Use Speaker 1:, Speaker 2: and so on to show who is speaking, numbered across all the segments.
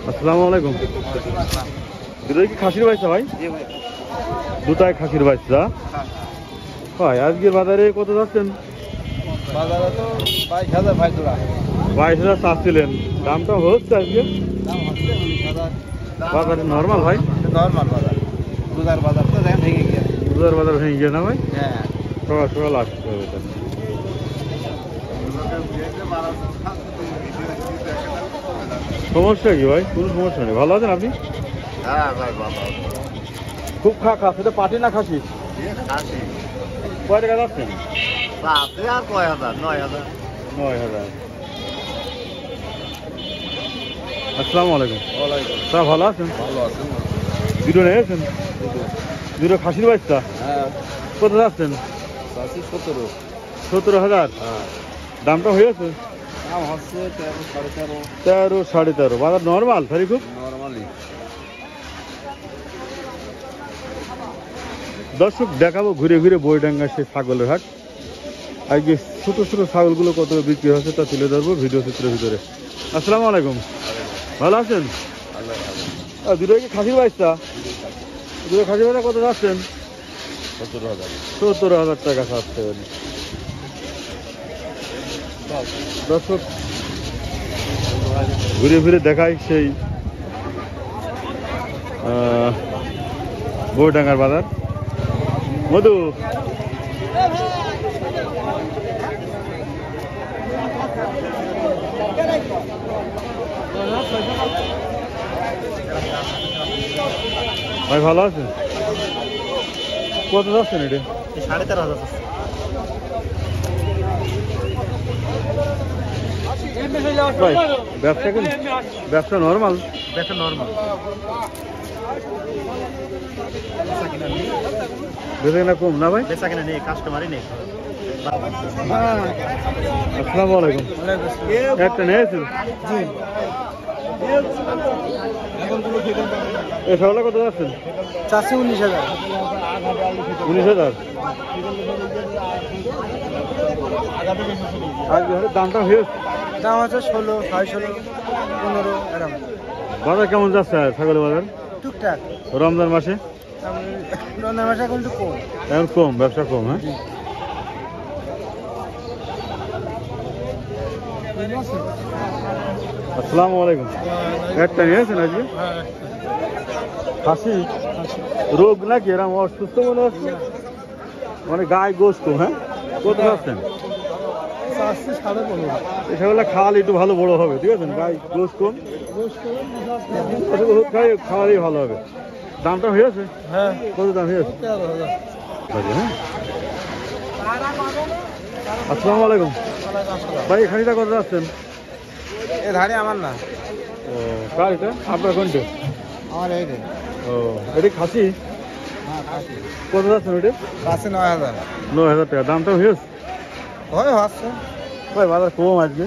Speaker 1: আসসালামু আলাইকুম। দুটোই কি খাসির বাচ্চা ভাই? দুটাই খাসির বাচ্চা। ভাই আজকের বাজারে কত যাচ্ছেন?
Speaker 2: বাজারে তো 22,000 ভাই জোড়া।
Speaker 1: 22,000 চাচ্ছিলেন, দামটা হচ্ছে আজকে?
Speaker 2: দাম হচ্ছে 19,000।
Speaker 1: বাজারে নর্মাল ভাই?
Speaker 2: নরমাল বাজার, রোজার বাজার তো দেখেন ভেঙে গিয়ে।
Speaker 1: রোজার বাজার ভেঙে গিয়ে না ভাই?
Speaker 2: হ্যাঁ,
Speaker 1: সকাল সকাল আসতে হবে তাহলে। সমস্যা কি ভাই? কোনো সমস্যা নেই, ভালো আছেন আপনি?
Speaker 2: হ্যাঁ ভাই বাবা,
Speaker 1: খুব খা সেটা পাটি না খাসি?
Speaker 2: খাসি
Speaker 1: কয় টাকা যাচ্ছেন?
Speaker 2: আছে আর কয় হাজার, 9,000।
Speaker 1: 9,000। আসসালামু আলাইকুম।
Speaker 2: ওয়ালাইকুম
Speaker 1: তা ভালো আছেন?
Speaker 2: ভালো আছেন?
Speaker 1: দুটো নিয়েছেন? দুটো খাসির বাচ্চা
Speaker 2: হ্যাঁ,
Speaker 1: কত যাচ্ছেন?
Speaker 2: চাষি 17।
Speaker 1: 17,000।
Speaker 2: হ্যাঁ,
Speaker 1: দামটা হয়েছে
Speaker 2: দাম হচ্ছে 13, 13.5।
Speaker 1: 13, 13.5। বাজার নর্মাল তাই খুব?
Speaker 2: নরমালি।
Speaker 1: দর্শক দেখাবো ঘুরে ঘুরে বইডাঙ্গা সে ছাগলের হাট। আজকে ছোট ছোট ছাগলগুলো কত বিক্রি হচ্ছে তা তুলে ধরবো ভিডিও চিত্রের ভিতরে। আসসালামু আলাইকুম, ভালো আছেন?
Speaker 2: আল্লাহ ভালো।
Speaker 1: দুটো কি খাসির বাচ্চা? দুটো খাসির বাচ্চা কত যাচ্ছেন?
Speaker 2: 17,000।
Speaker 1: 17,000 টাকা চাচ্ছে। দর্শক ঘুরে ঘুরে দেখাই সেই বইডাঙ্গার বাজার। মধু ভাই ভালো আছেন? কত যাচ্ছেন এটা?
Speaker 2: 13,500।
Speaker 1: ভাই ব্যবসা কেন? ব্যবসা নর্মাল?
Speaker 2: বেটা নরমাল।
Speaker 1: বেচা কেনা কম না ভাই?
Speaker 2: বেচা কিনা নেই, কাস্টমারই নেই।
Speaker 1: আসসালামু আলাইকুম। একটা নিয়েছেন?
Speaker 2: জি,
Speaker 1: এ সকালে কত যাচ্ছেন?
Speaker 2: চাষি 19,000।
Speaker 1: 19,000। আজকে দামটা হয়েছে?
Speaker 2: দাম আছে 16, 16.5, 15 এরকম।
Speaker 1: বাজার কেমন যাচ্ছে ছাগলের বাজার
Speaker 2: টুকটাক।
Speaker 1: রমজান মাসে?
Speaker 2: রমজান মাসে এখন একটু কম।
Speaker 1: এখন কম, ব্যবসা কম। হ্যাঁ, আসসালামু আলাইকুম। একটা নিয়েছেন আজকে? খাসি রোগ নাকি এরকম অসুস্থ মনে হচ্ছে, মানে গায়ে গোস কম? হ্যাঁ, কত যাচ্ছেন? এসবগুলো খাওয়ালে একটু ভালো বড় হবে, ঠিক আছে? গায়ে গোস কম, খাওয়ালেই ভালো হবে। দামটা হয়েছে?
Speaker 2: হ্যাঁ,
Speaker 1: কত দাম হয়েছে?
Speaker 2: 13,000।
Speaker 1: হ্যাঁ, আসসালামু আলাইকুম ভাই। খাসিটা কত যাচ্ছেন?
Speaker 2: এ ধারে আমার না,
Speaker 1: ও কার এটা? আপনার কোনটা?
Speaker 2: আমার এই রে।
Speaker 1: ও এটা খাসি?
Speaker 2: হ্যাঁ, খাসি।
Speaker 1: কত যাচ্ছেন ওইটা?
Speaker 2: কাছে 9,000।
Speaker 1: 9,000 টাকা। দামটা হয়েছে?
Speaker 2: হয় হচ্ছে।
Speaker 1: ভাই বাজার কম আজকে।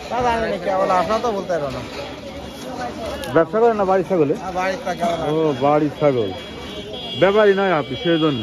Speaker 2: তা জানি না কেবল, আপনার তো বলতে পারবো না।
Speaker 1: ব্যবসা করেন না বাড়ির ছাগলে?
Speaker 2: বাড়ির থাকে।
Speaker 1: ও বাড়ির ছাগল, ব্যাপারই নয় আপনি, সেই জন্য।